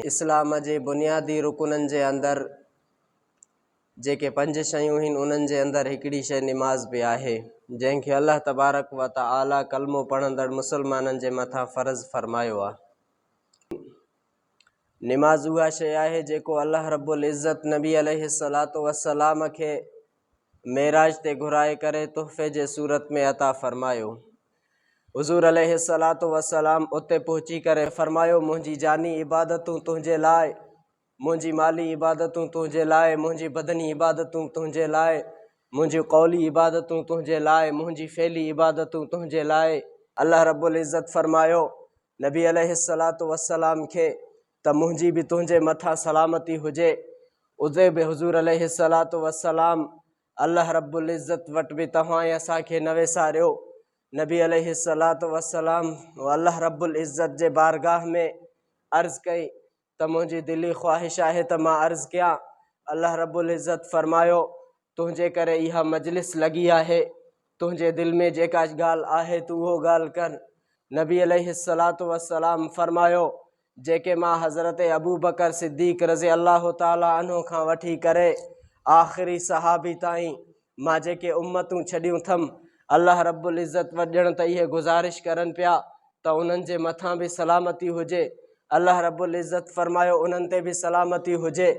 इस्लाम जे बुनियादी रुकुननि जे अंदरि जेके 5 शयूं आहिनि उन्हनि जे अंदरि हिकिड़ी शइ निमाज़ बि आहे, जंहिंखे अल्लाह तबारक व तआला कलमो पढ़ंदड़ मुसलमाननि जे मथां फ़र्ज़ फरमायो आहे। निमाज़ उहा शइ आहे जेको अल्लाह रब्बुल इज़्ज़त नबी अलैहिस्सलातु वस्सलाम खे मेराज ते घुराए करे तोहफ़े जे सूरत में अता फरमायो। हुज़ूर अलैहिस्सलातु वस्सलाम उते पहुची करे फरमायो, मुंहिंजी जानी इबादतूं तुंहिंजे लाइ, मुंहिंजी माली इबादतूं तुंहिंजे लाइ, मुंहिंजी बदनी इबादतूं तुंहिंजे लाइ, मुंहिंजी कौली इबादतूं तुंहिंजे लाइ, मुंहिंजी फ़ेली इबादतूं तुंहिंजे लाइ। अल्लाह रब्बुल इज़्ज़त फरमायो नबी अलैहिस्सलातु वस्सलाम खे त मुंहिंजी बि तुंहिंजे मथां सलामती हुजे। उते बि हुज़ूर अलैहिस्सलातु वस्सलाम अल्लाह रब्बुल इज़्ज़त वटि बि तव्हां ऐं असांखे न वेसारियो। नबी अलैहिस्सलातु वस्सलाम अल्लाह रब्बुल इज़्ज़त जे बारगाह में अर्ज़ कई त मुंहिंजी दिली ख़्वाहिश आहे त मां अर्ज़ कयां। अल्लाह रब्बुल इज़्ज़त फरमायो तुंहिंजे करे इहा मजलिस लॻी आहे, तुंहिंजे दिलि में जेका ॻाल्हि आहे तूं उहो ॻाल्हि कर। नबी अलैहिस्सलातु वस्सलाम फरमायो जेके मां हज़रत अबू बकर सिद्दीक़ रज़ी अल्लाह ताला अन्हु खां वठी करे आख़िरी सहाबी ताईं मां जेके उम्मतूं छॾियूं अथमि, अल्लाह रब्बुल इज़्ज़त वॼण त इहे गुज़ारिश करनि पिया त उन्हनि जे मथां बि सलामती हुजे। अल्लाह रब्बुल इज़्ज़त फरमायो उन्हनि ते बि सलामती हुजे।